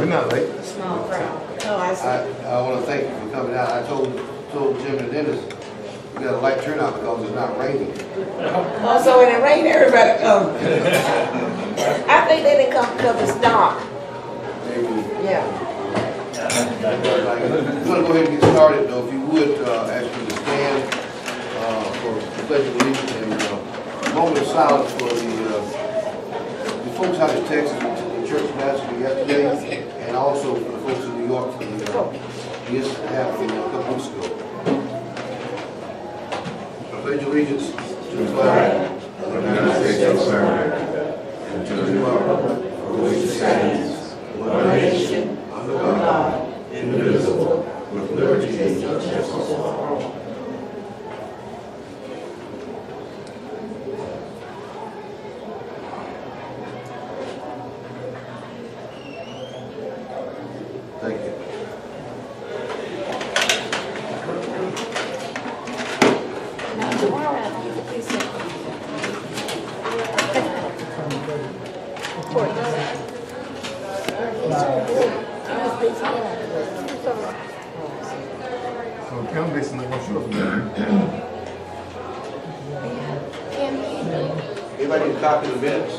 We're not late. Small crowd. Oh, I see. I want to thank you for coming out. I told Jim and Dennis, we got a light turnout because it's not raining. Oh, so when it rained, everybody come. I think they didn't come because it's dark. Maybe. Yeah. We're going to go ahead and get started, though. If you would, ask you to stand for the pledge of allegiance and a moment of silence for the folks out in Texas, the church massacre yesterday, and also for the folks in New York for the incident that happened a couple weeks ago. I pledge allegiance to the flag of the United States of America and to the republic for which it stands, one nation, under God, indivisible, with liberty and justice for all. Thank you. Now, tomorrow, you can please sit. So count this and then what's your Anybody need a copy of the minutes?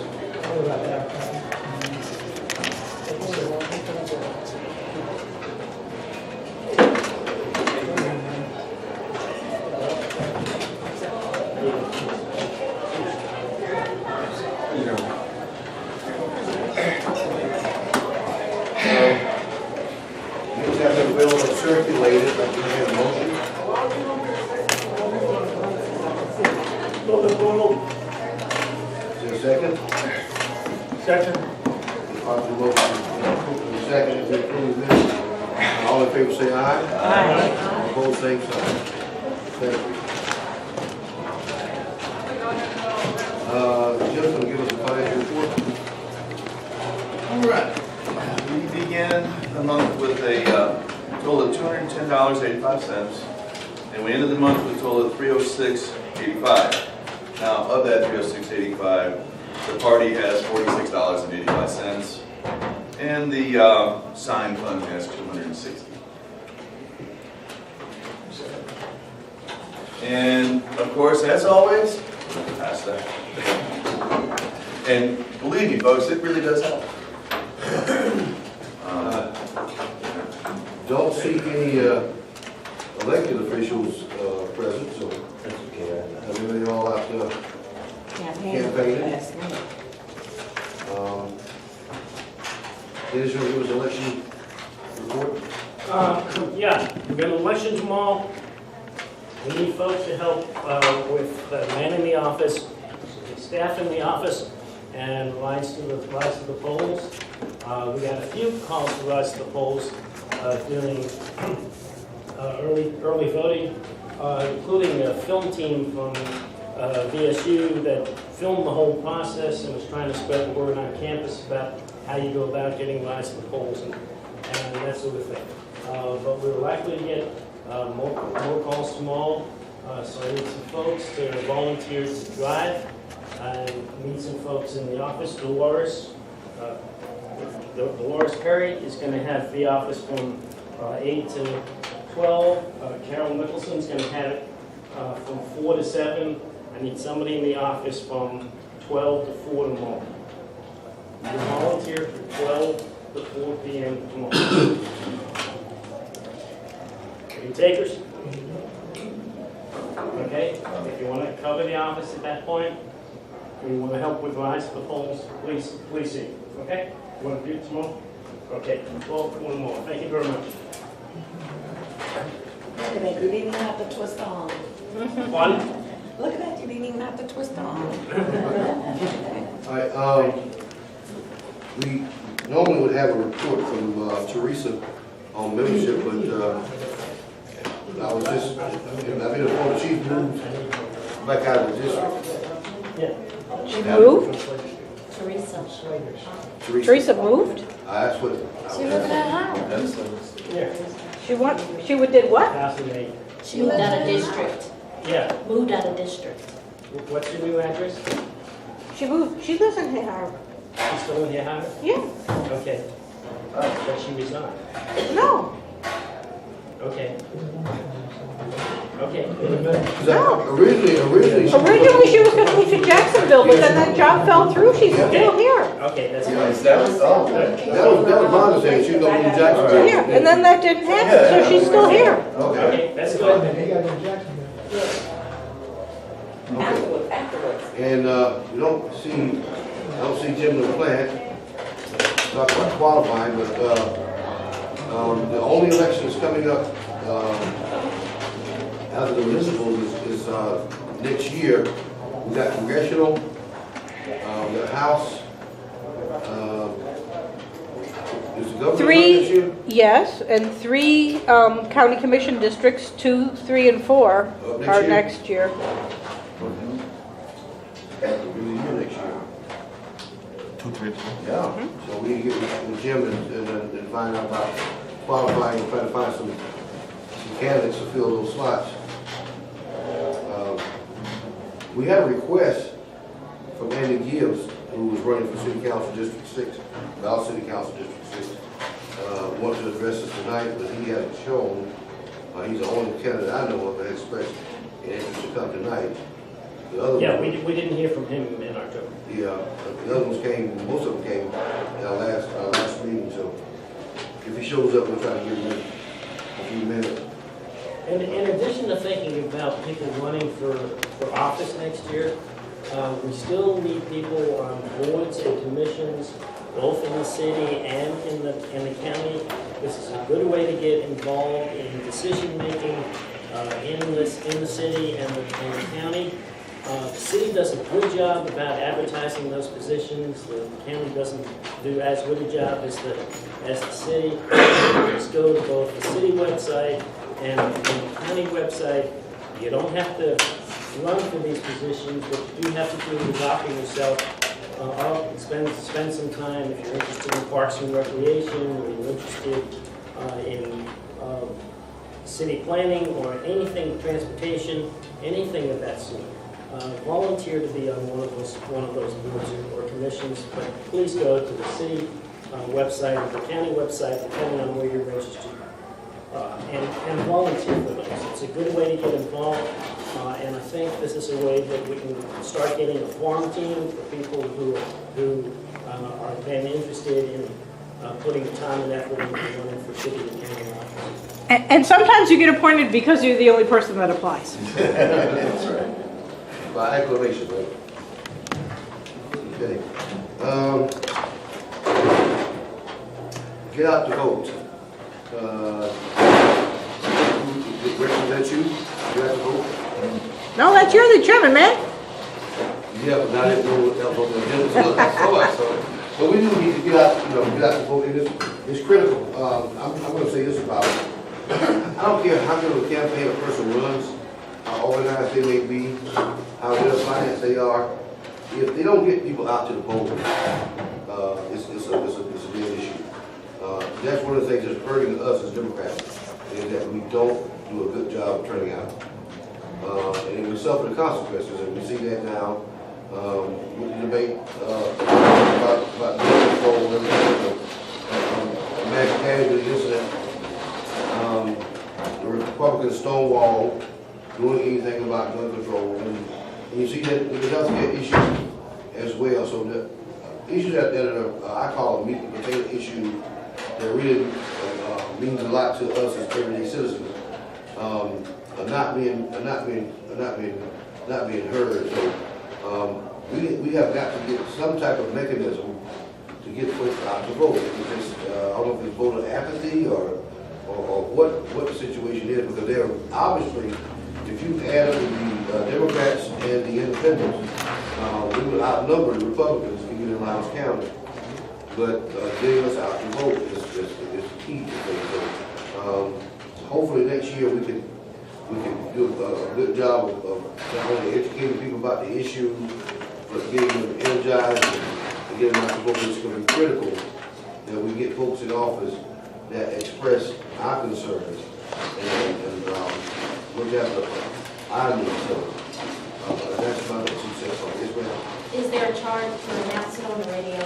Minutes have been available and circulated. I'd like to have a motion. Is there a second? Second. Properly motion. Second, is there approved minutes? All in favor say aye. Aye. Opposed, same sign. Thank you. Jim's gonna give us a financial report. All right. We began the month with a total of $210.85, and we ended the month with a total of $306.85. Now, of that $306.85, the party has $46.85, and the sign fund has $260. And of course, as always, pass that. And believe me, folks, it really does help. Don't see any elected officials present, so everybody all out there campaigning. Dennis, you'll give us election report? Yeah, we've got an election tomorrow. We need folks to help with manning the office, staff in the office, and rise to the polls. We got a few calls to rise to the polls during early voting, including a film team from VSU that filmed the whole process and was trying to spread the word on campus about how you go about getting rise to the polls and that sort of thing. But we're likely to get more calls tomorrow, so I need some folks to volunteer to drive and meet some folks in the office. Dolores Perry is going to have the office from 8 to 12. Carol Nicholson's going to have it from 4 to 7. I need somebody in the office from 12 to 4 tomorrow. You volunteer from 12 to 4 p.m. tomorrow. Are you takers? Okay, if you want to cover the office at that point, and you want to help with rise to the polls, please see. Okay? You want to do it tomorrow? Okay, 12 to 1 more. Thank you very much. Look at that, you didn't even have to twist the arm. One. Look at that, you didn't even have to twist the arm. All right, we normally would have a report from Teresa on membership, but I was just, I've been informed she moved back out of the district. Yeah. She moved? Teresa, Teresa moved? that's what. She moved out of house. Yeah. She did what? 2008. She moved out of district. Yeah. Moved out of district. What's your new address? She moved, she lives in Hay Harbor. You still in here, Howard? Yeah. Okay. that she resigned. No, Okay. Okay. Originally. originally she was gonna move to Jacksonville, but then that job fell through, she's still here. Okay, that's Yeah, fine. That was, oh, That was my understanding, she was gonna leave Jacksonville. Yeah, and then that didn't happen, so she's still here. Okay. Okay, that's good. Afterwards. And, we don't see, I don't see Jim in the plant, not quite qualifying, but, the only elections coming up, out of the municipal is next year. We got congressional, we got House, is the governor next Three, year? yes, and 3 county commission districts, 2, 3, and 4 Next are year? next year. Really year next year. 2, 3, 4. Yeah, so we need to get with Jim and find out about qualifying and try to find some candidates to fill those slots. We had a request from Andy Gibbs, who was running for City Council District 6, Valdosta City Council District 6. Wanted to address us tonight, but he hasn't shown. He's the only candidate I know of that expressed an interest to come tonight. The other Yeah, one- we didn't hear from him in October. the other ones came, most of them came in our last meeting, so if he shows up, we'll try to give him a few minutes. And in addition to thinking about people running for office next year, we still need people on boards and commissions, both in the city and in the county. This is a good way to get involved in decision-making in the city and the county. The city does a good job about advertising those positions. The county doesn't do as good a job as the city. Just go to both the city website and the county website. You don't have to run for these positions, but you do have to do is offer yourself up and spend some time if you're interested in parks and recreation, or you're interested in city planning or anything, transportation, anything of that sort. Volunteer to be on one of those boards or commissions, but please go to the city website or the county website, depending on where you're registered, and volunteer for those. It's a good way to get involved, and I think this is a way that we can start getting a farm team for people who are then interested in putting time and effort into running for city and county office. And sometimes you get appointed because you're the only person that applies. That's right. By acclamation, right? Okay. Get out to vote. Represent you? Get out to vote? No, that's you're the chairman, man. Yeah, but I didn't know what else on the agenda. So we do need to get out, get out to vote. It's critical. I'm going to say this about it. I don't care how good of a campaign a person runs, how organized they may be, how well financed they are. If they don't get people out to the polls, it's a big issue. That's one of the things that's hurting us as Democrats, is that we don't do a good job of turning out. And we suffer the consequences, and we see that now with the debate about gun control and everything. Max casualty incident. The Republicans stonewall doing anything about gun control, and you see that the healthcare issue as well. So the issues that are, I call them meat and potato issues that really means a lot to us as everyday citizens, are not being heard. So we have got to get some type of mechanism to get folks out to vote. I don't know if it's voter apathy or what the situation is, because they're obviously, if you add up the Democrats and the independents, we would outnumber the Republicans even in Lowndes County. But getting us out to vote is key to things. So, hopefully next year we can do a good job of not only educating people about the issue, but getting them energized and getting them out to vote. It's going to be critical that we get folks in office that express our concerns and look after our needs. So that's my 2 cents on this. Is there a charge for announcing on the radio?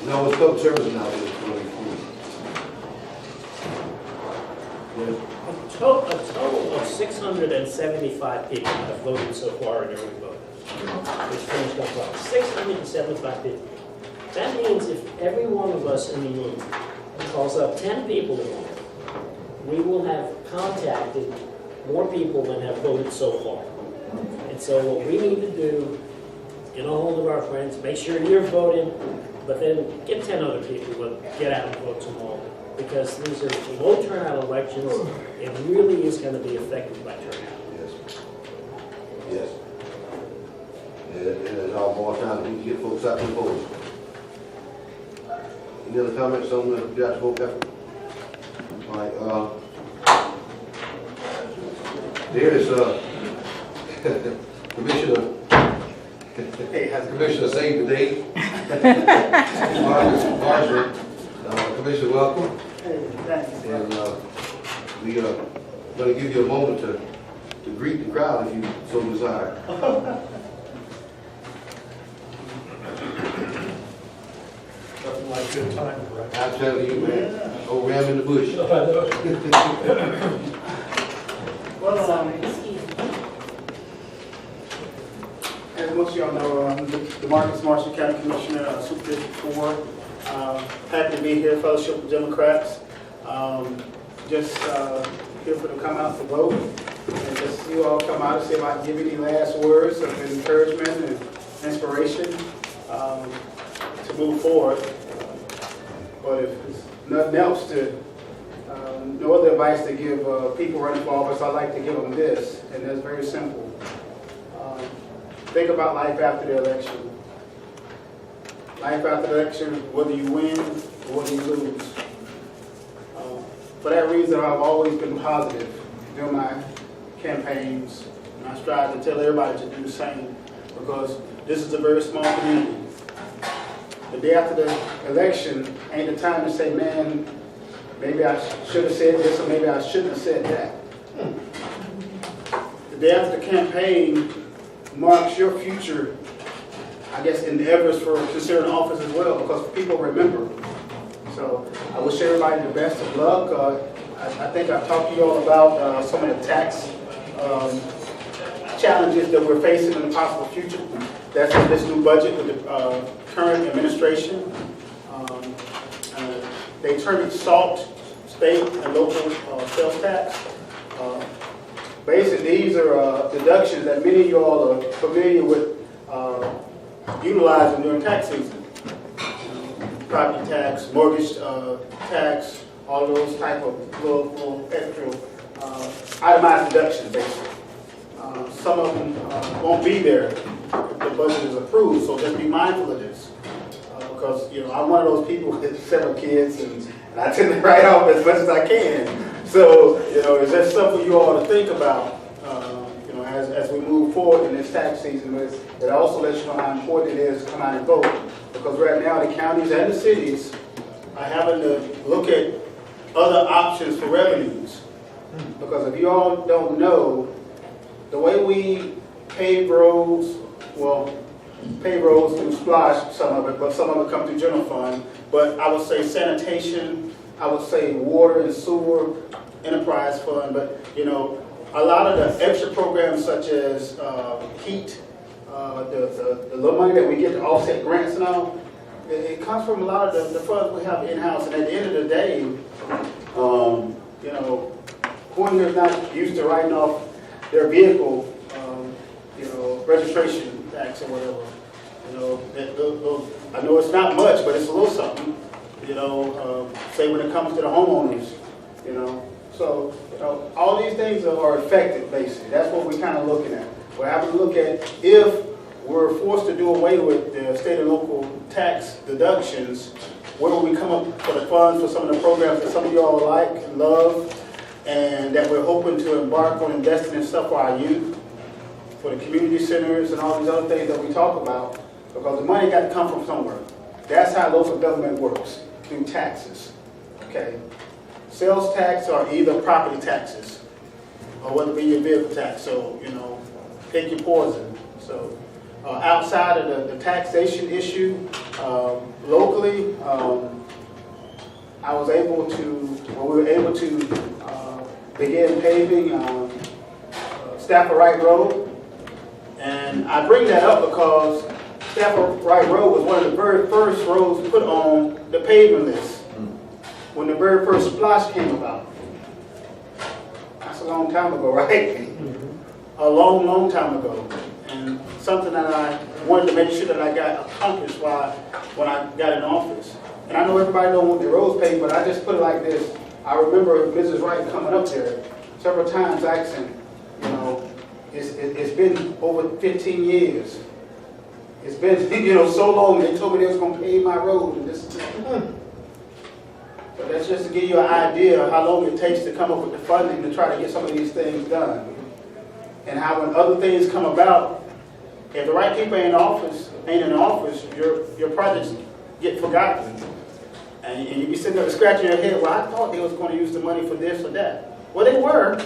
No, No, it's public service now. Yes. A total of 675 people have voted so far in every vote. It's finished up well. 675 people. That means if every one of us in the room calls up 10 people in the room, we will have contacted more people than have voted so far. And so what we need to do, get a hold of our friends, make sure you're voting, but then get 10 other people to get out and vote tomorrow. Because these are low turnout elections, it really is going to be affected by turnout. Yes. Yes. And it's all more time to get folks out to the polls. Any other comments on the draft vote effort? All right, there is Commissioner Commissioner Save the Date. Marshall, Commissioner, welcome. And we are going to give you a moment to greet the crowd if you so desire. Nothing like good time, right? I'm telling you, man. Oh, ram in the bush. Well, as most of y'all know, I'm the Marshall County Commissioner, Super District 4. Happy to be here, Fellowship of Democrats. Just here for to come out to vote, and just you all come out and see if I can give any last words of encouragement and inspiration to move forward. But if there's nothing else no other advice to give people running for office, I'd like to give them this, and that's very simple. Think about life after the election. Life after the election, whether you win or whether you lose. For that reason, I've always been positive during my campaigns, and I strive to tell everybody to do the same, because this is a very small community. The day after the election ain't the time to say, man, maybe I should have said this or maybe I shouldn't have said that. The day after the campaign marks your future, I guess, endeavors for considering office as well, because people remember. So I wish everybody the best of luck. I think I've talked to you all about some of the tax challenges that we're facing in the possible future. That's in this new budget with the current administration. They determined SALT, state and local sales tax. Basically, these are deductions that many of you all are familiar with utilizing during tax season. Property tax, mortgage tax, all those type of little extra itemized deductions, basically. Some of them won't be there if the budget is approved, so just be mindful of this. Because, I'm one of those people with several kids, and I tend to write off as much as I can. So, it's just something you all to think about, as we move forward in this tax season. But it also lets you know how important it is to come out and vote. Because right now, the counties and the cities are having to look at other options for revenues. Because if you all don't know, the way we pave roads, pave roads through Splash, some of it, but some of it come through general fund. But I would say sanitation, I would say water and sewer, enterprise fund. But, a lot of the extra programs such as heat, the little money that we get to offset grants and all, it comes from a lot of the funds we have in-house. And at the end of the day, who is not used to writing off their vehicle, registration tax or whatever. I know it's not much, but it's a little something. Say when it comes to the homeowners, So, all these things are effective, basically. That's what we're kind of looking at. We're having to look at if we're forced to do away with the state and local tax deductions, where will we come up for the funds for some of the programs that some of you all like and love, and that we're hoping to embark on investing in stuff for our youth, for the community centers and all these other things that we talk about, because the money got to come from somewhere. That's how local government works, through taxes. Okay. Sales tax are either property taxes or whether it be your vehicle tax. So, pick your poison. So, outside of the taxation issue, locally, I was able to, well, we were able to begin paving Stafford Wright Road. And I bring that up because Stafford Wright Road was one of the very first roads put on the paving list when the very first splosh came about. That's a long time ago, right? A long, long time ago. And something that I wanted to make sure that I got accomplished when I got in office. And I know everybody don't want the roads paved, but I just put it like this. I remember Mrs. Wright coming up there several times asking, you know, it's been over 15 years. It's been, you know, so long. They told me they was going to pave my road. And this, but that's just to give you an idea of how long it takes to come up with the funding to try to get some of these things done. And how when other things come about, if the right people ain't in office, your projects get forgotten. And you be sitting there scratching your head, well, I thought they was going to use the money for this or that. Well, they were,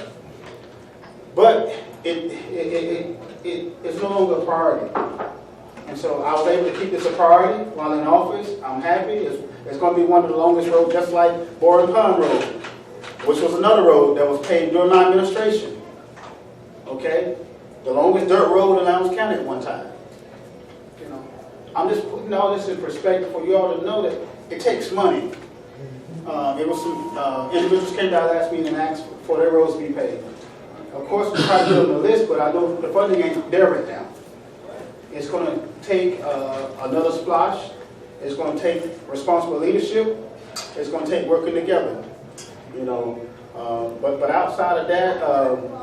but it's no longer a priority. And so I was able to keep this a priority while in office. I'm happy. It's going to be one of the longest roads, just like Boring Pond Road, which was another road that was paved during my administration. Okay? The longest dirt road in Lowndes County at one time. You know, I'm just putting all this in perspective for you all to know that it takes money. It was some individuals came down last meeting and asked for their roads to be paved. Of course, we try to put it on the list, but I know the funding ain't there right now. It's going to take another splash. It's going to take responsible leadership. It's going to take working together. You know, but outside of that,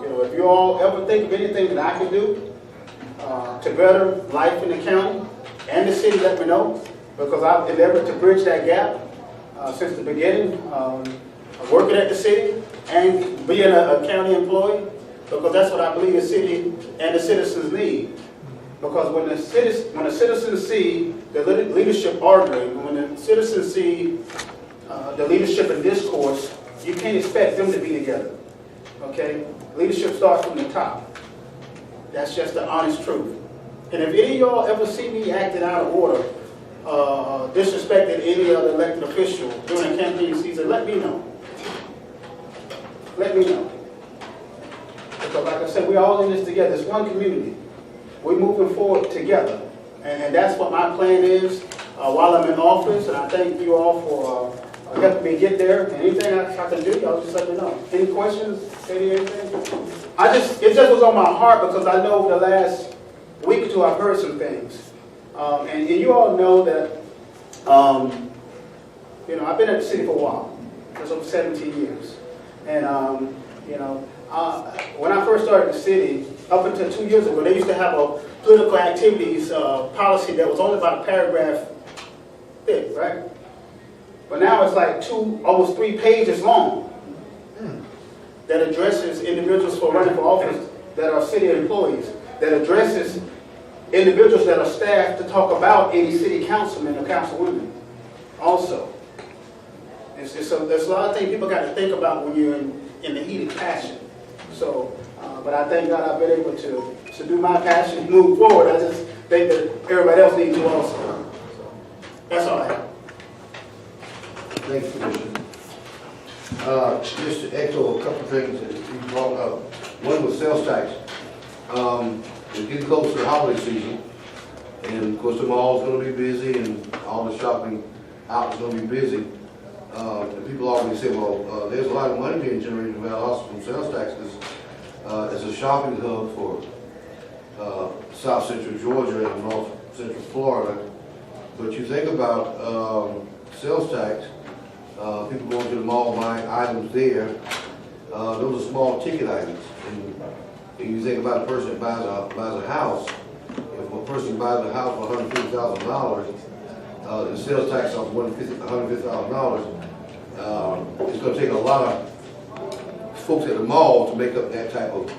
you know, if you all ever think of anything that I can do to better life in the county and the city, let me know, because I've endeavored to bridge that gap since the beginning, working at the city and being a county employee, because that's what I believe the city and the citizens need. Because when the citizens see the leadership arguing, when the citizens see the leadership in discourse, you can't expect them to be together. Okay? Leadership starts from the top. That's just the honest truth. And if any of y'all ever see me acting out of order, disrespecting any other elected official during the campaign season, let me know. Let me know. Because like I said, we're all in this together. It's one community. We're moving forward together. And that's what my plan is while I'm in office. And I thank you all for helping me get there. And anything I can do, y'all just let me know. Any questions? Anything? It just was on my heart because I know the last week or two I've heard some things. And you all know that, you know, I've been at the city for a while. It's over 17 years. And, you know, when I first started the city, up until 2 years ago, they used to have a political activities policy that was only about a paragraph thick, right? But now it's like almost 3 pages long that addresses individuals for running for office that are city employees, that addresses individuals that are staffed to talk about any city councilman or councilwoman also. There's a lot of things people got to think about when you're in the heated passion. So, but I thank God I've been able to do my passion, move forward. I just think that everybody else needs to also. So, that's all I have. Thank you, Commissioner. Just to echo a couple of things that you brought up. One was sales tax. We're getting close to the holiday season, and of course the mall's going to be busy, and all the shopping out is going to be busy. And people always say, well, there's a lot of money being generated in Valdosta from sales taxes as a shopping hub for South Central Georgia and North Central Florida. But you think about sales tax, people going to the mall buying items there, those are small ticket items. And you think about a person that buys a house. If a person buys a house for $150,000, the sales tax of $150,000, it's going to take a lot of folks at the mall to make up that type of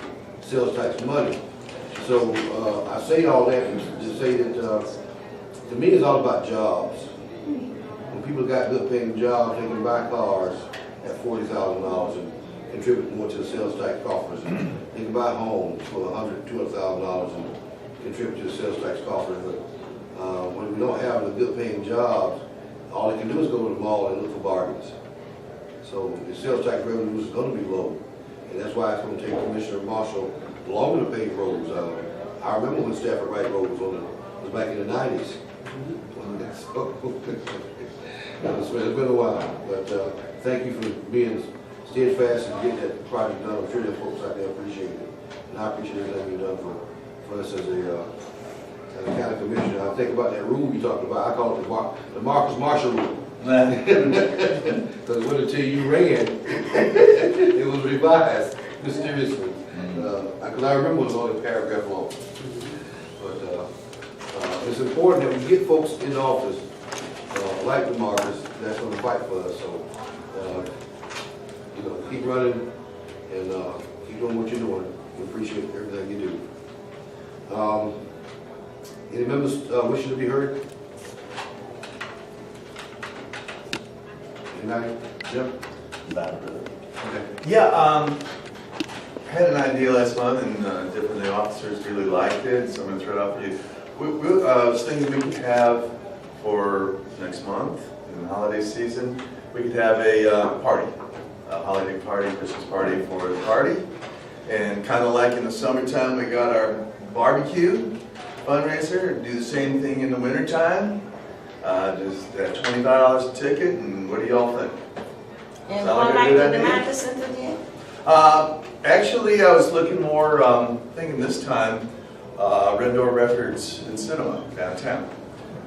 sales tax money. So I say all that to say that to me it's all about jobs. When people got good paying jobs, they can buy cars at $40,000 and contribute more to the sales tax coffers. They can buy homes for $100,000, $200,000 and contribute to the sales tax coffers. But when we don't have the good paying jobs, all they can do is go to the mall and look for bargains. So the sales tax revenue is gonna be low, and that's why it's gonna take Commissioner Marshall longer to pave roads. I remember when Stafford Wright Road was back in the 90s. So, it's been a while, but thank you for being steadfast and getting that project done. I'm sure the folks out there appreciate it, and I appreciate everything you've done for us as a county commissioner. I think about that rule you talked about. I call it the Marcus Marshall rule. Because until you ran, it was revised mysteriously. Because I remember it was only a paragraph long. But it's important that we get folks in office like the Marcus that's going to fight for us. So, keep running and keep doing what you're doing. We appreciate everything you do. Any members wishing to be heard? Anybody? Jim? Okay. Yeah, had an idea last month, and different of the officers really liked it, so I'm going to throw it out for you. I was thinking we could have for next month, in the holiday season, we could have a party, a holiday party, Christmas party for the party. And kind of like in the summertime, we got our barbecue fundraiser, do the same thing in the wintertime. Just at $25 a ticket, and what do y'all think? And Sound one like a night good to the idea? Marcus Center again? Actually, I was looking more, thinking this time, Red Door Records and Cinema downtown.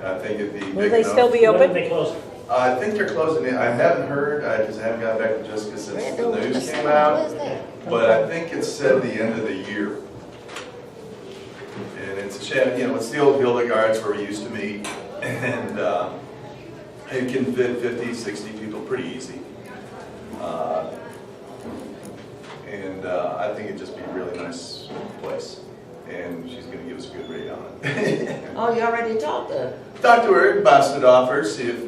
I think it'd be big Will they enough. still be When did open? they close? I think they're closing it. I haven't heard, because I haven't gotten back to Jessica since the news came out. But I think it's said the end of the year. And it's a shame, it's the old Hildegards where we used to meet. And it can fit 50, 60 people pretty easy. I think it'd just be a really nice place. And she's going to give us a good rate on it. Oh, you already talked to her? Talked to her, bounced it off her, see if,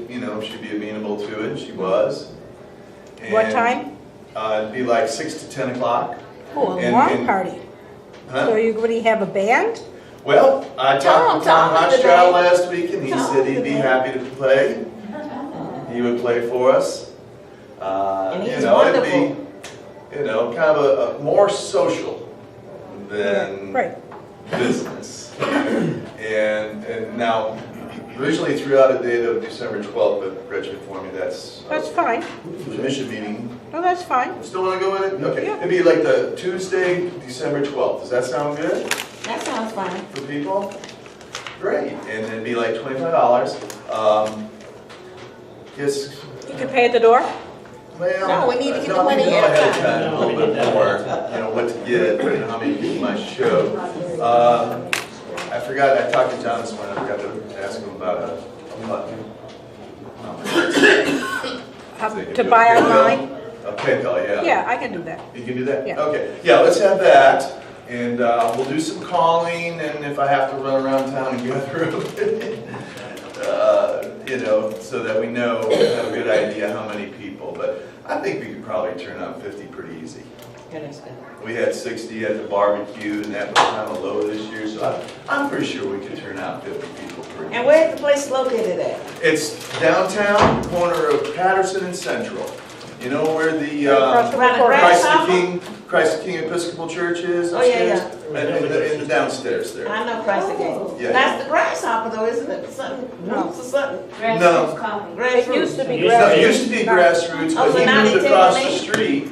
she'd be amenable to it, and she was. What And, time? It'd be like 6 to 10 o'clock. Oh, a And- lawn and- party. Huh? So you're going to have a band? Well, I talked to Tom Tom today. Hochstroud last week, and he Tom said he'd be today. happy to play. He would play for us. And he's It'd be, wonderful. kind of a more social than Right. business. And now, originally threw out a date of December 12th, but Rich informed me that's That's fine. the commission meeting. No, that's fine. Still want to go with it? Okay. Yeah. It'd be like the Tuesday, December 12th. Does that sound good That sounds fine. for people? Great. And it'd be like $25. Guess, You can pay at the door? well. No, we need to get the no, we money know ahead of ahead of time. time, a little bit more, what to get, how many people might show. I forgot, I talked to John this morning, I forgot to ask him about a button. To buy online? A PayPal, yeah. Yeah, I can do that. You can do that? Yeah. Okay, yeah, let's have that, and we'll do some calling, and if I have to run around town and gather so that we know, have a good idea how many people, but I think we could probably turn out 50 pretty easy. We had 60 at the barbecue, and that was kind of low this year, so I'm pretty sure we could turn out 50 people pretty And easy. where's the place located at? It's downtown, corner of Patterson and Central. You know where the Across from the Around the courthouse. Christ the King Episcopal Church is Oh, yeah, upstairs? In the downstairs there. I know Christ again. Yeah. That's the grasshopper though, isn't it? Something, roots or something? No. Grassroots. It used to be Used No, grass. it used to be grassroots, Oh, but so he now they moved take across the the main- street.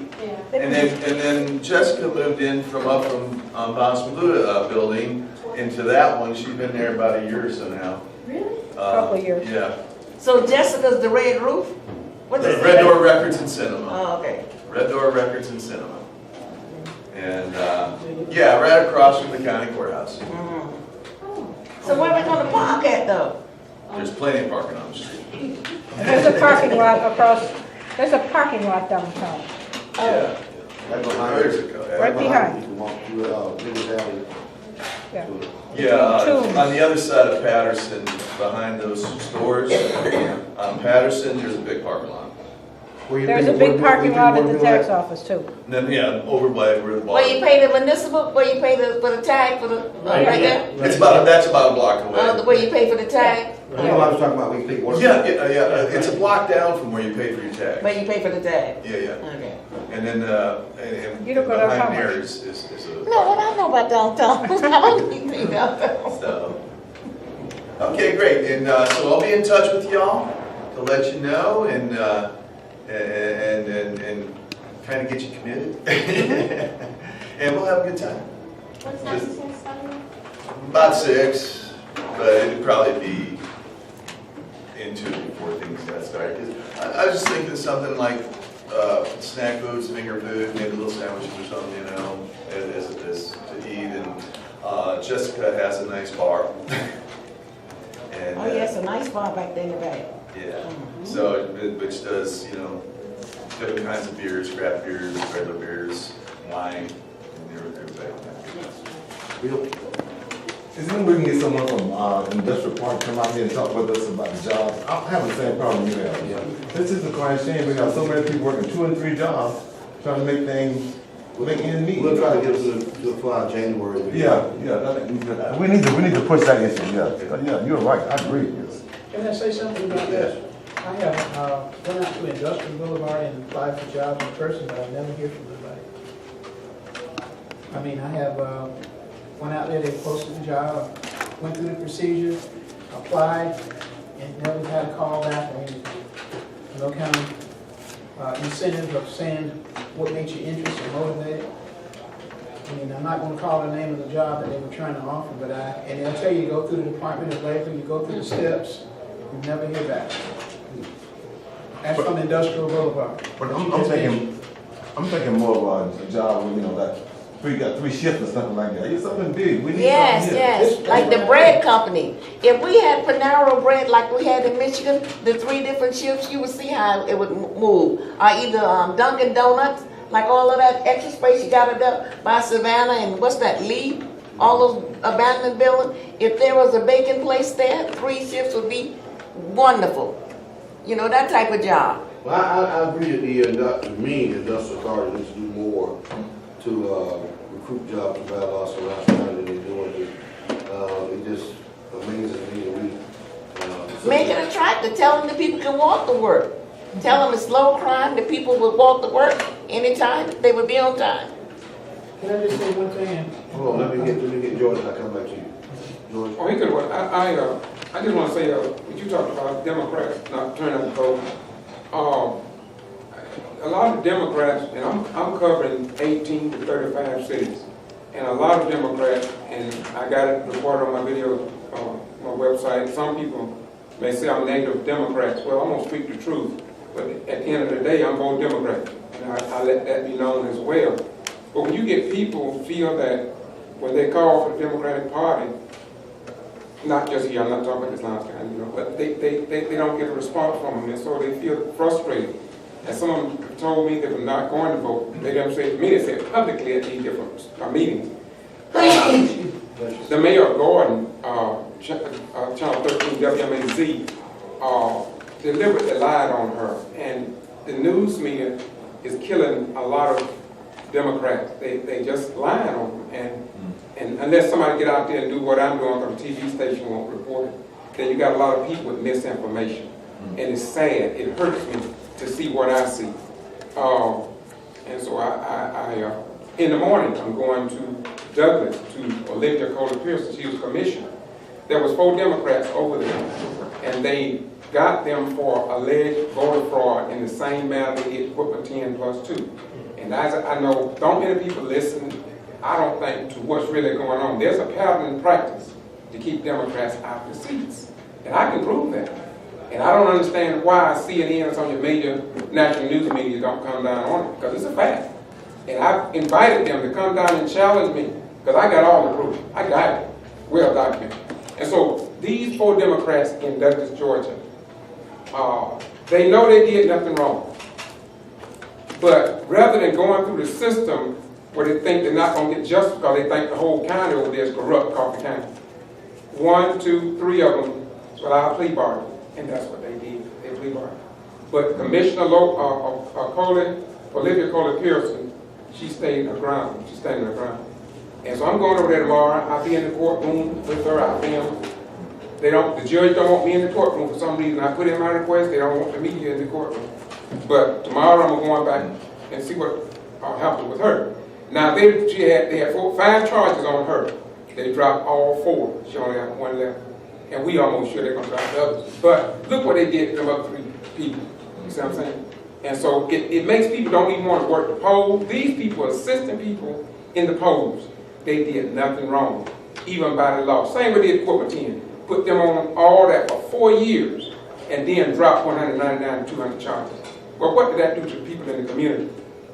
And then Jessica moved in from Bonsalula building into that one. She's been there about a year or so now. Really? Couple of years. Yeah. So Jessica's the Red Roof? What is Red it? Door Records and Cinema. Oh, okay. Red Door Records and Cinema. And, yeah, right across from the county courthouse. So where we gonna park at though? There's plenty of parking on the street. There's a parking lot across, there's a parking lot downtown. Yeah. Right behind There's it. a Right behind. You can walk through, Village Alley. Yeah. Yeah, Tombs. on the other side of Patterson, behind those stores, on Patterson, there's a big parking lot. There's a big parking lot at the tax office too. And then, yeah, over by where the Where you water. pay the municipal, where you pay for the tag for the, right there? That's about a block away. Where you pay for the tag? You know what I was talking about, we can take water. Yeah, it's a block down from where you pay for your tax. But you pay for the tag? Yeah. Okay. And then, and You don't go downtown behind there much. is a. No, what I know about downtown, I don't think downtown. So, okay, great, and so I'll be in touch with y'all to let you know and kind of get you committed, and we'll have a good time. What's that starting? About 6, but it'd probably be into before things got started. 'Cause I was just thinking something like snack foods, finger food, maybe little sandwiches or something, you know, as to eat. And Jessica has a nice bar. And, Oh, yes, a nice bar back there in the back. yeah. So which does, you know, different kinds of beers, craft beers, regular beers, wine, and everything like that. Bill? Is there any way we can get someone from industrial park to come out here and talk with us about the jobs? I have the same problem you have. Yeah. This is a crying shame. We have so many people working 2 and 3 jobs, trying to make things, make ends meet. We'll try to get us to fly January. Yeah. We need to push that issue. Yeah, you're right. I agree. Yes. Can I say something about that? I have went out to Industrial Boulevard and applied for jobs in person, but I never hear from anybody. I mean, I have went out there, they posted the job, went through the procedure, applied, and never had a call back or anything. No kind of incentive of saying what makes you interested or motivated. I mean, I'm not going to call the name of the job that they were trying to offer, but and they'll tell you go through the Department of Labor, you go through the steps, you never hear back. That's from Industrial Boulevard. But I'm thinking more of a job where, you know, that you got 3 shifts or something like that. It's something big. We need Yes, something here. yes, like the bread company. If we had Panero bread like we had in Michigan, the 3 different shifts, you would see how it would move. Or either Dunkin' Donuts, like all of that extra space you got up by Savannah and what's that, Lee? All those abandoned buildings. If there was a baking place there, 3 shifts would be wonderful. You know, that type of job. Well, I agree that the industrial authority needs to do more to recruit jobs to Valdosta last time than they're doing. It just amazes me that we. Make it attractive. Tell them that people can walk to work. Tell them it's low crime, that people would walk to work anytime, they would be on time. Can I just say one thing? Hold on, let me get George, and I'll come back to you. George? Oh, he could. I just want to say, what you talked about, Democrats not turning out the vote. A lot of Democrats, and I'm covering 18 to 35 cities, and a lot of Democrats, and I got it reported on my video, my website. Some people may say I'm negative Democrats. Well, I'm gonna speak the truth, but at the end of the day, I'm voting Democrat, and I let that be known as well. But when you get people feel that when they call for the Democratic Party, not just here, I'm not talking about this last time, you know, but they don't get a response from them, and so they feel frustrated. And some of them told me they were not going to vote. They didn't say it to me, they said it publicly at these different meetings. The mayor of Gordon, Channel 13 WMAZ, deliberately lied on her, and the news media is killing a lot of Democrats. They just lying on them, and unless somebody get out there and do what I'm doing, because the TV station won't report it, then you got a lot of people with misinformation, and it's sad. It hurts me to see what I see, and so I in the morning I'm going to Douglas to Olivia Coley Pearson. She was commissioner. There was 4 Democrats over there, and they got them for alleged voter fraud in the same manner they did Equipment 10+2. And as I know, don't many people listen, I don't think, to what's really going on. There's a pattern in practice to keep Democrats out of the seats. And I can prove that. And I don't understand why CNN and some of your major national news media don't come down on it, because it's a fact. And I've invited them to come down and challenge me, because I got all the proof. I got it. Well documented. And so these 4 Democrats in Douglas, Georgia, they know they did nothing wrong. But rather than going through the system where they think they're not going to get justice because they think the whole county over there is corrupt, Coffee County, 1, 2, 3 of them will I plea bargain, and that's what they did. They plea bargain. But Commissioner Olivia Coley Pearson, she stayed her ground. She's standing her ground. And so I'm going over there tomorrow. I'll be in the courtroom with her. I'll film. They don't, the judge don't want me in the courtroom for some reason. I put in my request, they don't want the media in the courtroom. But tomorrow I'm going back and see what happened with her. Now they had 5 charges on her. They dropped all 4. She only got 1 left. And we almost sure they're gonna drop the others. But look what they did to them other 3 people. You see what I'm saying? And so it makes people don't even want to work the poll. These people are assisting people in the polls. They did nothing wrong, even by the law. Same with the equipment 10. Put them on all that for 4 years and then drop 199 and 200 charges. Well, what did that do to the people in the community?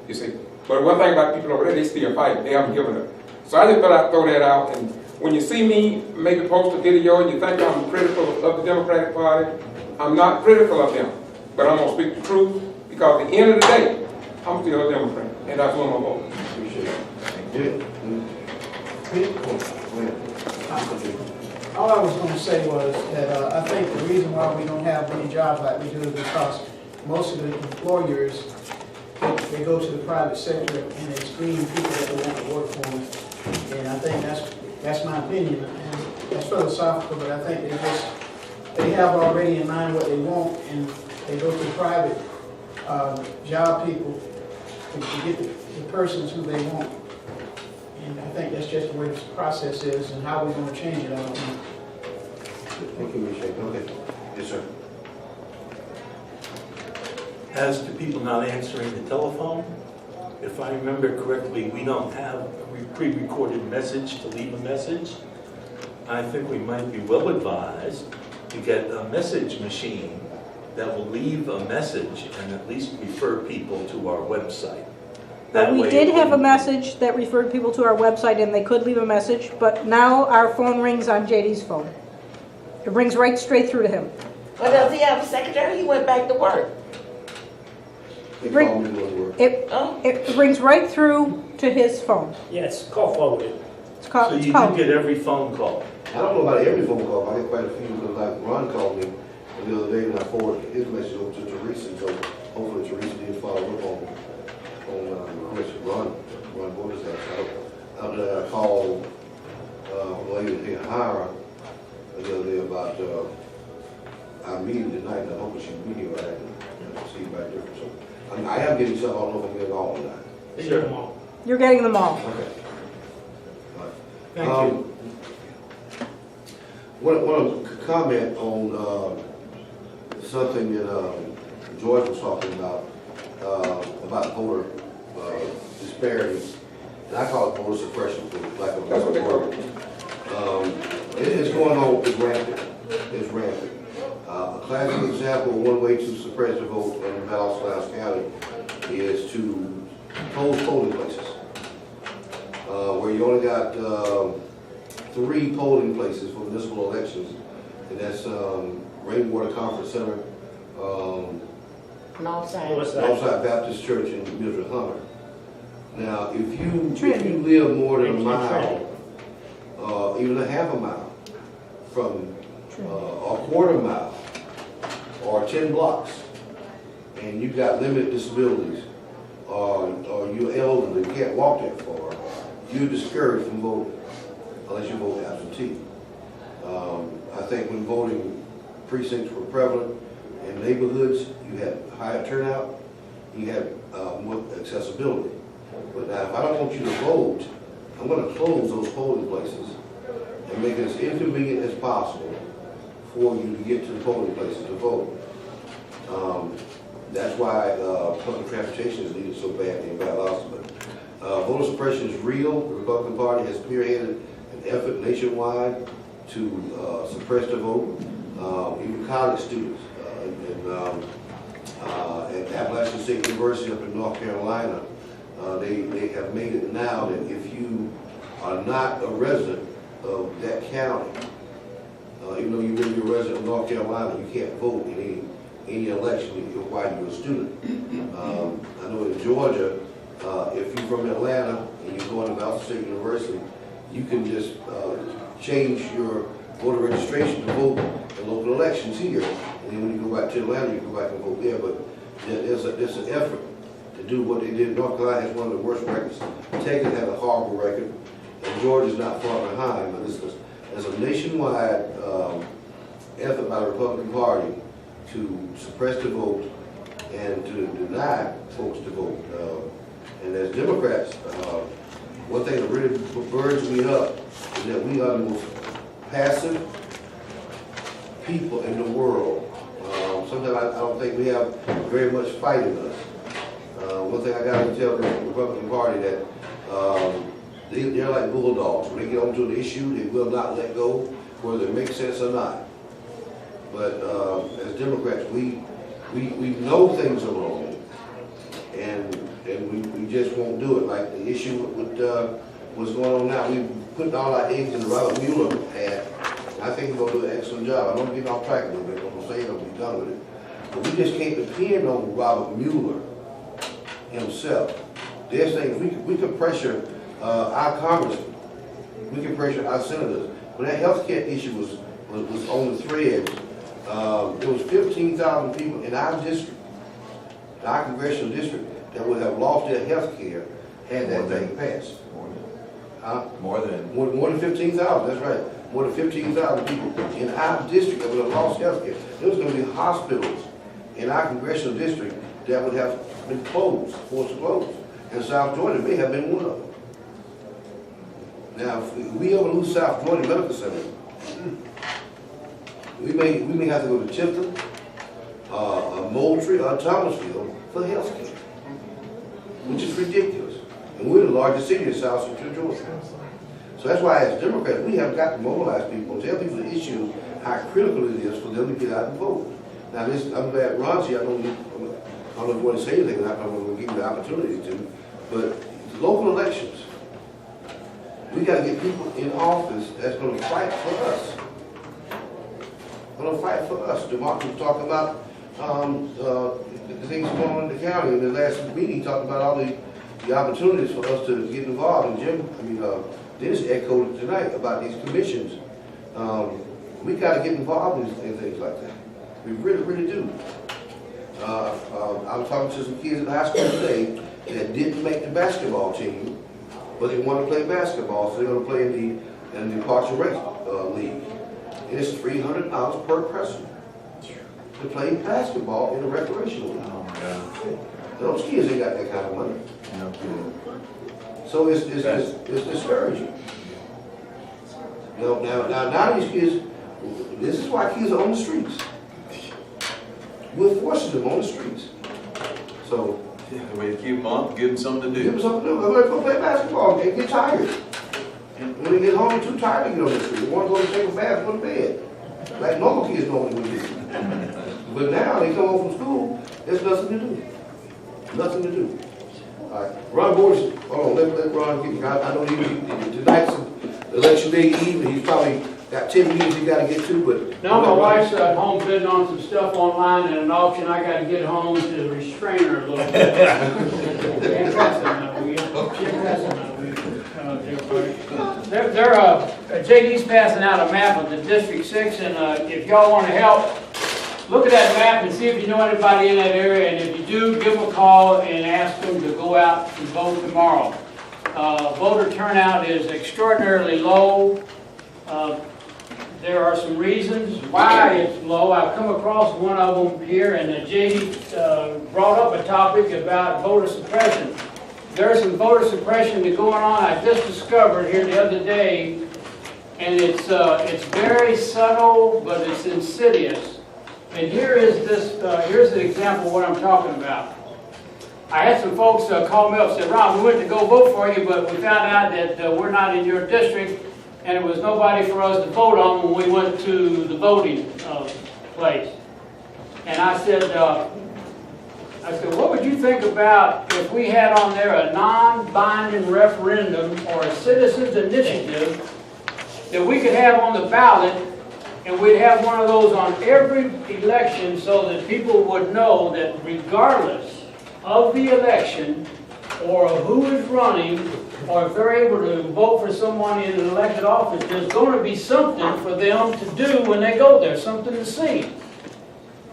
You see? But one thing about people over there, they still fighting. They haven't given up. So I just thought I'd throw that out. And when you see me maybe post a video and you think I'm critical of the Democratic Party, I'm not critical of them. But I'm going to speak the truth because at the end of the day, I'm still a Democrat. And that's what I'm going to vote. Appreciate it. All I was going to say was that I think the reason why we don't have many jobs like we do is because most of the employers, they go to the private sector and they screen people that they want to work for them. And I think that's my opinion. And that's philosophical, but I think they have already in mind what they want, and they go to private job people to get the persons who they want. And I think that's just the way the process is, and how we're going to change it, I don't know. Thank you, Michelle. Okay. Yes, sir. As to people not answering the telephone, if I remember correctly, we don't have a pre-recorded message to leave a message. I think we might be well advised to get a message machine that will leave a message and at least refer people to our website. But we did have a message that referred people to our website and they could leave a message, but now our phone rings on JD's phone. It rings right straight through to him. But does he have a secretary? He went back to work. They call me to work. It rings right through to his phone. Yes, call forwarded. It's called. So It's you called. do get every phone call. I don't know about every phone call, but I get quite a few, because like Ron called me the other day and I forwarded his message over to Teresa, so hopefully Teresa did follow up on the question Ron Borders asked. After I called a lady in Hira the other day about our meeting tonight, and I hope she'll be here right after, see back there. So I am getting some, I don't know if I'm getting all of that. They get them all. You're getting them all. Okay. All right. Thank you. Want to comment on something that George was talking about voter disparities. And I call it voter suppression, for lack of a better word. It's going on, it's rampant. It's rampant. A classic example of one way to suppress the vote in Valdosta County is to close polling places. Where you only got 3 polling places for municipal elections, and that's Rainwater Conference Center, Northside Baptist Church in Mildred Hunter. Now, if you live more than a mile, even a half a mile from a quarter mile or 10 blocks, and you've got limited disabilities, or you're elderly, you can't walk that far, you're discouraged from voting unless you vote absentee. I think when voting precincts were prevalent in neighborhoods, you had higher turnout, you had more accessibility. But now, if I don't want you to vote, I'm going to close those polling places and make it as inconvenient as possible for you to get to the polling places to vote. That's why public transportation is needed so badly in Valdosta. But voter suppression is real. The Republican Party has spearheaded an effort nationwide to suppress the vote. Even college students at Appalachian State University up in North Carolina, they have made it now that if you are not a resident of that county, even though you may be a resident of North Carolina, you can't vote in any election while you're a student. I know in Georgia, if you're from Atlanta and you're going to Valdosta State University, you can just change your voter registration to vote in local elections here. And then when you go back to Atlanta, you go back and vote there. But there's an effort to do what they did. North Carolina has one of the worst records. Texas had a horrible record, and Georgia's not far behind. But there's a nationwide effort by the Republican Party to suppress the vote and to deny folks to vote. And as Democrats, one thing that really burns me up is that we are the most passive people in the world. Sometimes I don't think we have very much fight in us. One thing I got to tell the Republican Party that they're like bulldogs. When they get onto the issue, they will not let go, whether it makes sense or not. But as Democrats, we know things are wrong, and we just won't do it. Like the issue with what's going on now, we put all our eggs in the Robert Mueller hat. I think we're going to do an excellent job. I'm going to get off track a little bit. I'm going to say it, I'll be done with it. But we just can't depend on Robert Mueller himself. There's things we could pressure our congressmen. We can pressure our senators. When that health care issue was on the thread, there was 15,000 people in our district, our congressional district, that would have lost their health care had that thing passed. More than 15,000, that's right. More than 15,000 people in our district that would have lost health care. There was going to be hospitals in our congressional district that would have been closed, forced to close. And South Georgia may have been one of them. Now, if we ever lose South Georgia Medical Center, we may have to go to Tifton, Moultrie, or Thomasville for health care, which is ridiculous. And we're the largest city in South Central Georgia. So that's why, as Democrats, we have got to mobilize people and tell people the issue, how critical it is for them to get out and vote. Now, I'm glad Ron's here. I don't know if you want to say anything, but I'm going to give you the opportunity to. But local elections, we got to get people in office that's going to fight for us. Going to fight for us. DeMarcus was talking about the things going on in the county. In the last meeting, he talked about all the opportunities for us to get involved. And Dennis echoed tonight about these commissions. We got to get involved in things like that. We really, really do. I was talking to some kids in high school today that didn't make the basketball team, but they want to play basketball, so they're going to play in the Parks and Rec League. And it's $300 per person to play basketball in a recreational league. Oh my God. Those kids ain't got that kind of money. No kidding. So it's discouraging. Now these kids, this is why kids are on the streets. We're forcing them on the streets. So the way to keep them up, give them something to do. Give them something to do. They're going to play basketball and get tired. And when they get home, they're too tired to get on the street. They want to go to take a bath, go to bed. Like normal kids normally would do. But now they come home from school, there's nothing to do. Nothing to do. All right. Ron Boris, hold on, let Ron get, I know tonight's election day evening, he's probably got 10 meetings he got to get to, but... No, my wife's at home bidding on some stuff online and an auction. I got to get home to restrain her a little bit. Can't pass that now, will you? Can't pass that now, will you? JD's passing out a map of the District 6, and if y'all want to help, look at that map and see if you know anybody in that area, and if you do, give them a call and ask them to go out and vote tomorrow. Voter turnout is extraordinarily low. There are some reasons why it's low. I've come across one of them here, and JD brought up a topic about voter suppression. There's some voter suppression that's going on. I just discovered here the other day, and it's very subtle, but it's insidious. And here is this. Here's an example of what I'm talking about. I had some folks call me up and said, "Ron, we went to go vote for you, but we found out that we're not in your district, and it was nobody for us to vote on when we went to the voting place." And I said, what would you think about if we had on there a non-binding referendum or a citizens initiative that we could have on the ballot, and we'd have one of those on every election so that people would know that regardless of the election or who is running, or if they're able to vote for someone in an elected office, there's going to be something for them to do when they go there, something to see.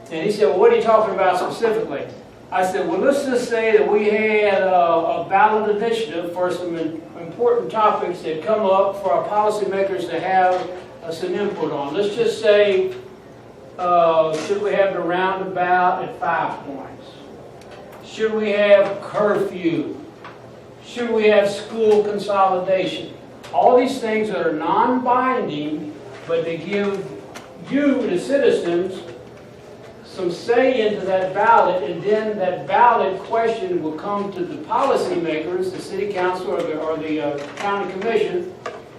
And he said, "Well, what are you talking about specifically?" I said, "Well, let's just say that we had a ballot initiative for some important topics that come up for our policymakers to have some input on. Let's just say should we have the roundabout at 5 points? Should we have curfew? Should we have school consolidation? All these things that are non-binding, but they give you, the citizens, some say into that ballot, and then that ballot question will come to the policymakers, the city council or the county commission,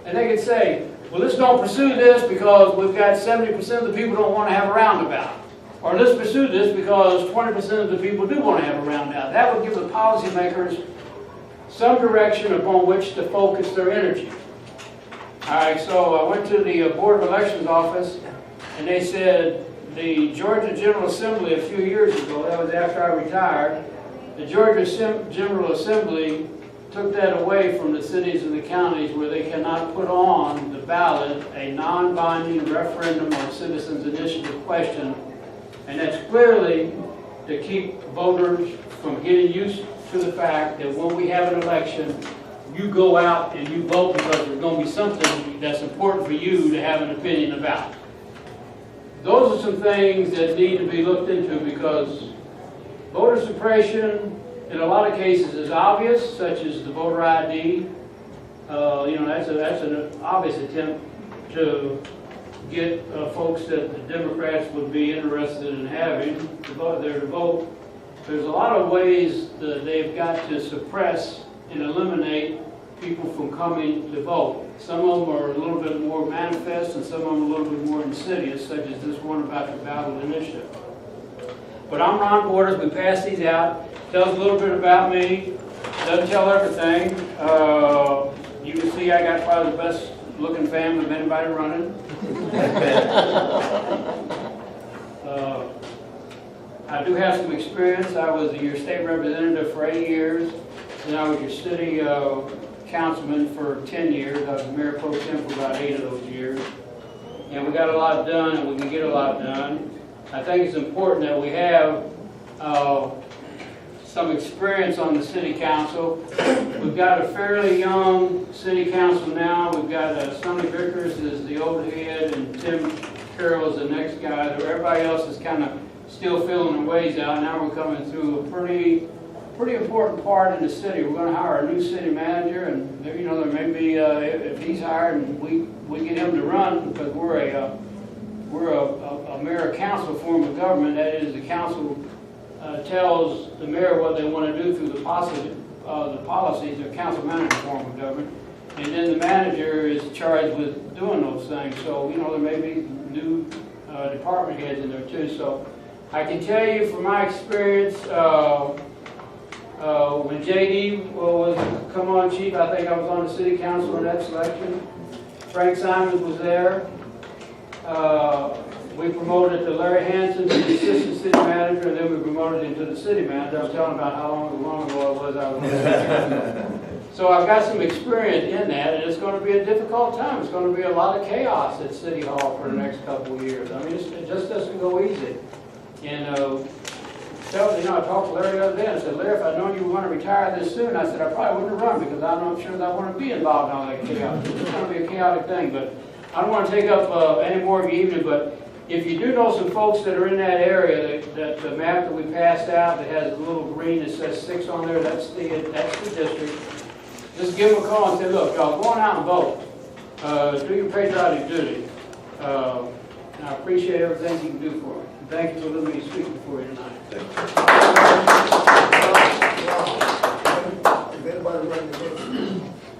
and they can say, well, let's don't pursue this because we've got 70% of the people don't want to have a roundabout. Or let's pursue this because 20% of the people do want to have a roundabout. That would give the policymakers some direction upon which to focus their energy. All right, so I went to the Board of Elections office, and they said the Georgia General Assembly a few years ago, that was after I retired, the Georgia General Assembly took that away from the cities and the counties where they cannot put on the ballot a non-binding referendum or citizens initiative question. And that's clearly to keep voters from getting used to the fact that when we have an election, you go out and you vote because there's going to be something that's important for you to have an opinion about. Those are some things that need to be looked into because voter suppression in a lot of cases is obvious, such as the voter ID. That's an obvious attempt to get folks that the Democrats would be interested in having to vote there to vote. There's a lot of ways that they've got to suppress and eliminate people from coming to vote. Some of them are a little bit more manifest and some of them a little bit more insidious, such as this one about the ballot initiative. But I'm Ron Borders. We passed these out. Tells a little bit about me. Doesn't tell everything. You can see I got probably the best looking family of anybody running. I do have some experience. I was your state representative for 8 years. Then I was your city councilman for 10 years. I was mayor pro tem for about 8 of those years. And we got a lot done, and we can get a lot done. I think it's important that we have some experience on the city council. We've got a fairly young city council now. We've got Sonny Vickers is the old head, and Tim Carroll is the next guy. Everybody else is kind of still filling their ways out. Now we're coming through a pretty important part in the city. We're going to hire a new city manager, and there may be if he's hired and we get him to run because we're a mayor council form of government. That is, the council tells the mayor what they want to do through the policies of council manager form of government, and then the manager is charged with doing those things. So there may be new department heads in there too. So I can tell you from my experience, when JD was come on chief, I think I was on the city council in that selection. Frank Simons was there. We promoted to Larry Hansen to the assistant city manager, and then we promoted him to the city manager. I was telling about how long ago it was I was on the city council. So I've got some experience in that, and it's going to be a difficult time. It's going to be a lot of chaos at City Hall for the next couple of years. I mean, it just doesn't go easy. And I talked to Larry the other day, and I said, Larry, if I'd known you were going to retire this soon, I said, I probably wouldn't have run because I'm not sure that I want to be involved in all that chaos. It's going to be a chaotic thing, but I don't want to take up any more of your evening, but if you do know some folks that are in that area, that the map that we passed out that has a little green that says 6 on there, that's the district. Just give them a call and say, look, y'all go on out and vote. Do your patriotic duty. And I appreciate everything you can do for me. Thank you for letting me speak before you tonight. Thank you.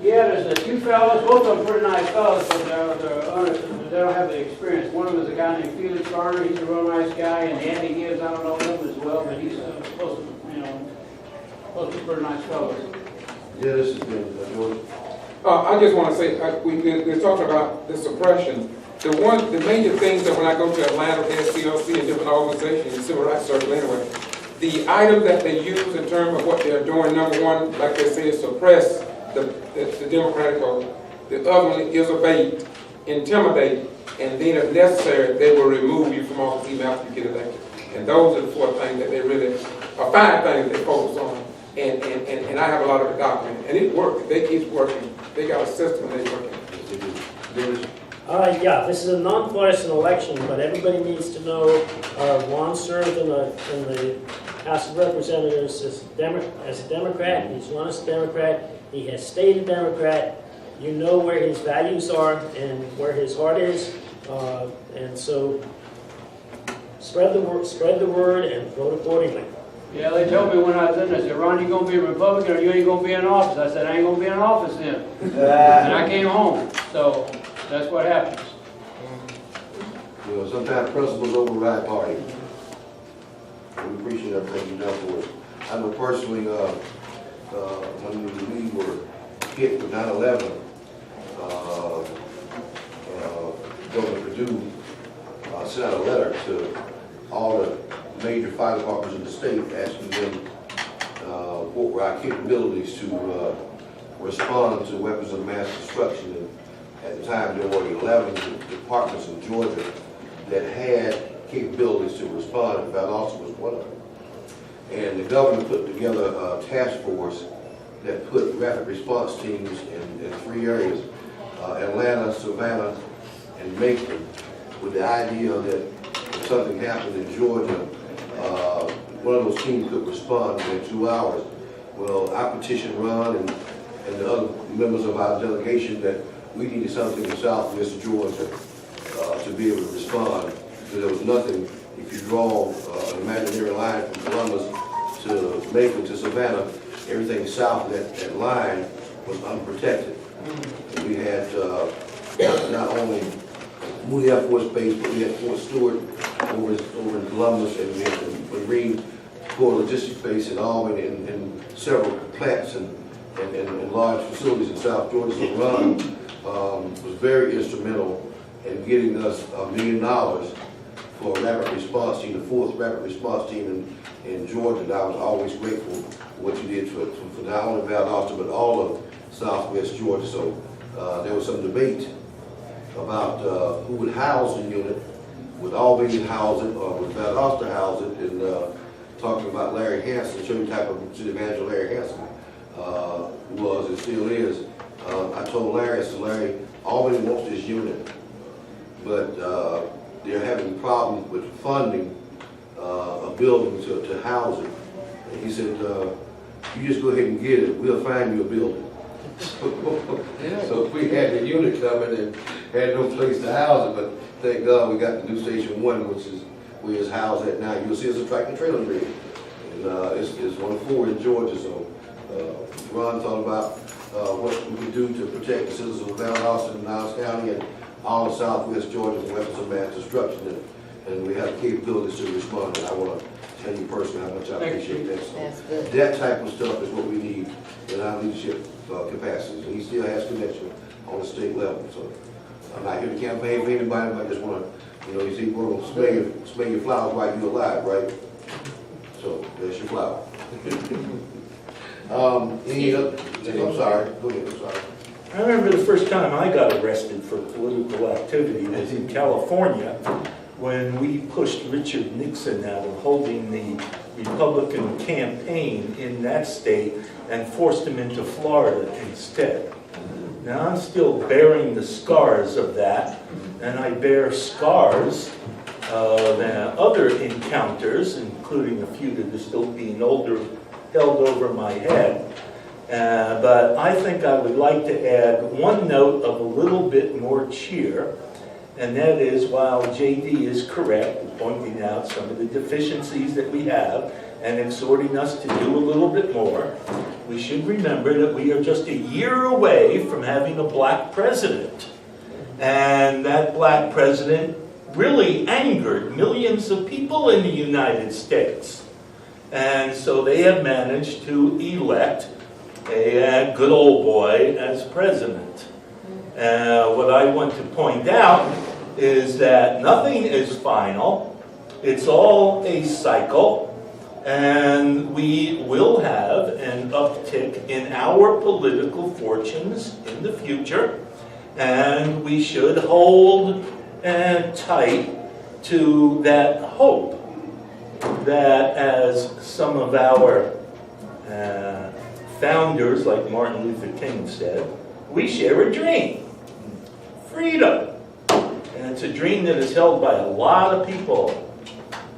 Yeah, there's a few fellows, both of them pretty nice fellows, but they don't have the experience. One of them is a guy named Felix Garner. He's a real nice guy, and Andy Gibbs, I don't know him as well, but he's supposed to be pretty nice fellows. Yeah, this has been, George. I just want to say, we're talking about the suppression. The major things that when I go to Atlanta, SCLC, and different organizations, and civil rights circle anyway, the item that they use in terms of what they're doing, number one, like they say, is suppress the Democratic vote. The other one is abate, intimidate, and then if necessary, they will remove you from office even after you get elected. And those are the 4 things that they really, or 5 things they focus on. And I have a lot of it documented. And it works. It's working. They got a system and it's working. Yeah, this is a nonpartisan election, but everybody needs to know Juan served in the House of Representatives as a Democrat. He's run as a Democrat. He has stayed a Democrat. You know where his values are and where his heart is, and so spread the word, and vote accordingly. Yeah, they told me when I was in there, they said, Ron, you gonna be a Republican or you ain't gonna be in office? I said, I ain't gonna be in office then. And I came home, so that's what happens. You know, sometimes principles override party. We appreciate everything you've done for us. I know personally, when we were hit with 9/11, Governor Perdue sent out a letter to all the major fire departments in the state asking them what were our capabilities to respond to weapons of mass destruction. And at the time, there were 11 departments in Georgia that had capabilities to respond, and Valdosta was one of them. And the governor put together a task force that put rapid response teams in 3 areas, Atlanta, Savannah, and Macon, with the idea that if something happened in Georgia, one of those teams could respond within 2 hours. Well, I petitioned Ron and the other members of our delegation that we needed something in southwest Georgia to be able to respond, because there was nothing. If you draw an imaginary line from Columbus to Macon to Savannah, everything south of that line was unprotected. And we had not only Moody Air Force Base, but we had Fort Stewart over in Columbus, and we had the Marine Corps Logistics Base in Albany, and several plants and large facilities in South Georgia. So Ron was very instrumental in getting us $1 million for a rapid response team, the 4th rapid response team in Georgia. And I was always grateful for what you did for not only Valdosta, but all of southwest Georgia. So there was some debate about who would house the unit. Would Albany house it, or would Valdosta house it? And talking about Larry Hanson, showing type of city manager Larry Hanson was and still is. I told Larry, I said, Larry, Albany wants this unit, but they're having problems with funding a building to house it. And he said, you just go ahead and get it, we'll find you a building. So we had the unit coming and had no place to house it, but thank God we got the new Station 1, which is where it's housed at now. You'll see it's a tractor trailer rig. And it's one of 4 in Georgia. So Ron talked about what we could do to protect the citizens of Valdosta and Niles County and all of southwest Georgia from weapons of mass destruction. And we have capabilities to respond. And I want to tell you personally how much I appreciate that. So That's good. that type of stuff is what we need in our leadership capacities. And he still has connection on the state level. So I'm not here to campaign for anybody, but I just want to, you know, you see, we're going to smell your flowers while you're alive, right? So there's your flower. Any other? I'm sorry. Go ahead. I'm sorry. I remember the first time I got arrested for political activity was in California when we pushed Richard Nixon out of holding the Republican campaign in that state and forced him into Florida instead. Now I'm still bearing the scars of that, and I bear scars of other encounters, including a few that are still being held over my head. But I think I would like to add one note of a little bit more cheer, and that is, while JD is correct in pointing out some of the deficiencies that we have and exhorting us to do a little bit more, we should remember that we are just a year away from having a black president. And that black president really angered millions of people in the United States. And so they have managed to elect a good old boy as president. What I want to point out is that nothing is final. It's all a cycle. And we will have an uptick in our political fortunes in the future. And we should hold tight to that hope that, as some of our founders, like Martin Luther King, said, we share a dream. Freedom. And it's a dream that is held by a lot of people,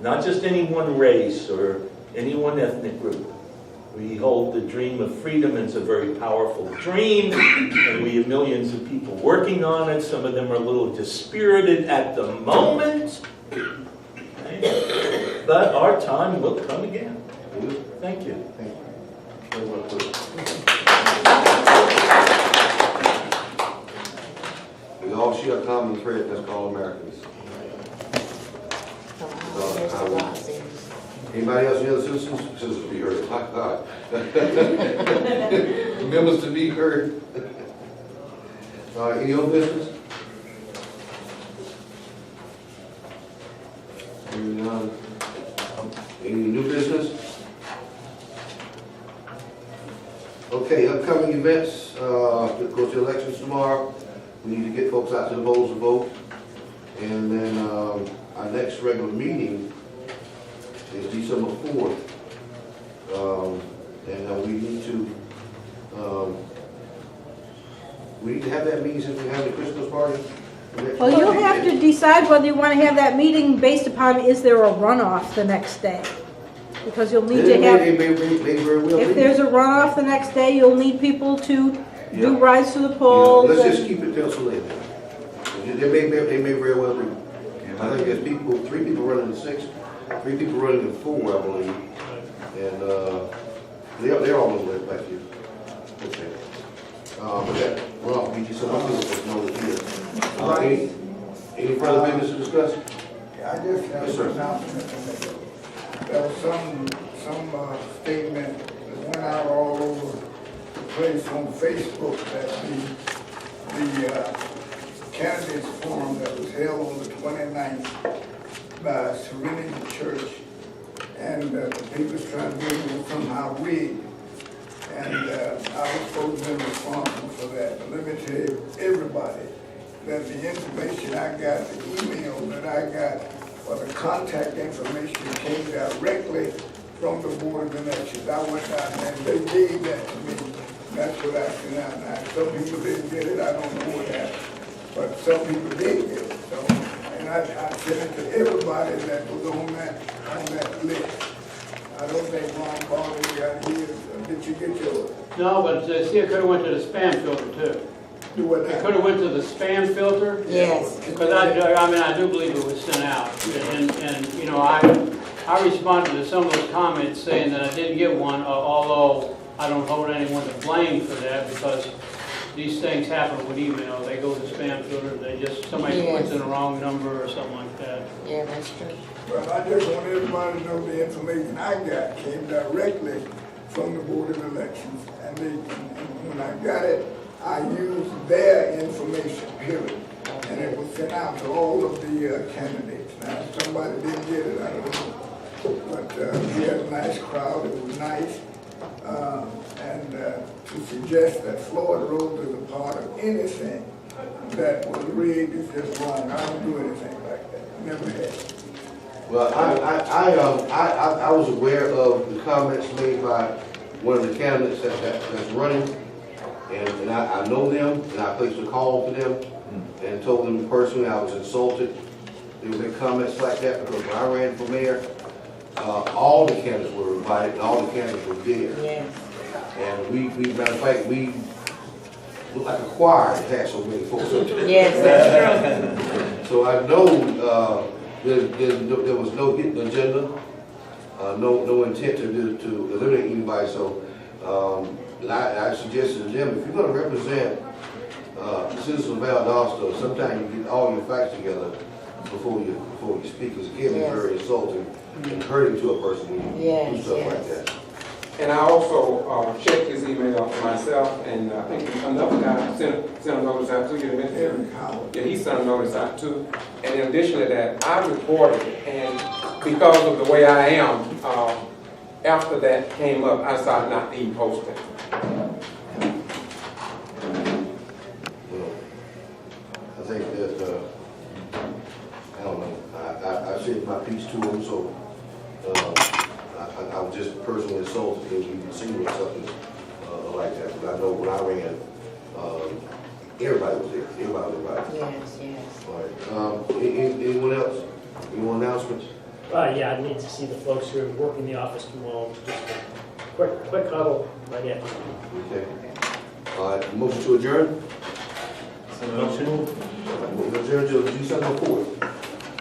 not just any one race or any one ethnic group. We hold the dream of freedom, and it's a very powerful dream, and we have millions of people working on it. Some of them are a little dispirited at the moment, but our time will come again. Thank you. We all share a common thread that's called Americans. Anybody else, any other citizens? Citizens to be heard, my God. Members to be heard. Any other business? Any new business? Okay, upcoming events, of course, the elections tomorrow. We need to get folks out to the polls to vote. And then our next regular meeting is December 4th. And we need to have that meeting since we have the Christmas party. Well, you'll have to decide whether you want to have that meeting based upon, is there a runoff the next day? Because you'll need to have, if there's a runoff the next day, you'll need people to do rides to the polls. Let's just keep it penciled in. They may very well be. I think there's 3 people running in 6, 3 people running in 4, I believe. And they're all over back here. Okay. But that runoff, we just know that here. Any further business to discuss? I just have Yes, sir. an announcement to make. There was some statement that went out all over the place on Facebook that the candidates forum that was held on the 29th by Serenity Church, and the people's trying to get it was somehow rigged. And I was supposed to be responsible for that. But let me tell everybody that the information I got, the email that I got, or the contact information came directly from the Board of Elections. I went out and they gave that to me. That's what I sent out. Now, some people didn't get it, I don't know what happened. But some people did get it. So, and I sent it to everybody that was on that list. I don't think Ron Barley got his. Did you get yours? No, but see, it could have went to the spam filter too. Do what It now? could have went to the spam filter. Yes. Because I do believe it was sent out. And you know, I responded to some of those comments saying that I didn't get one, although I don't hold anyone to blame for that, because these things happen with email. They go to spam filter, somebody puts in the wrong number or something like that. Yeah, that's true. Well, I just want everybody to know the information I got came directly from the Board of Elections. And when I got it, I used their information, period. And it was sent out to all of the candidates. Now, if somebody didn't get it, I don't know. But we had a nice crowd, it was nice. And to suggest that Floyd Rose is a part of anything that was rigged is just wrong. I don't do anything like that, never had. Well, I was aware of the comments made by one of the candidates that's running, and I know them, and I placed a call to them and told them personally I was insulted. There were comments like that because when I ran for mayor, all the candidates were invited, and all the candidates were there. Yes. And matter of fact, we looked like a choir that had so many folks up there. Yes, that's true. So I know there was no hidden agenda, no intent to eliminate anybody. So I suggested to them, if you're going to represent citizens of Valdosta, sometimes you get all your facts together before you speak, because it can be very insulting and hurting to a person when you do stuff like that. And I also checked his email myself, and I think another guy sent a notice out too. Yeah, he sent a notice out too. And in addition to that, I reported it, and because of the way I am, after that came up, I decided not to even post it. Well, I think that, I don't know, I said my piece to him, so I'm just personally insulted because we can see something like that. But I know when I ran, Everybody was there, everybody was invited. Yes, yes. All right, anyone else? Any more announcements? Yeah, I need to see the folks who are working the office tomorrow, just a quick huddle right after. Okay. All right, motion to adjourn? Motion. Motion to adjourn to June 7th.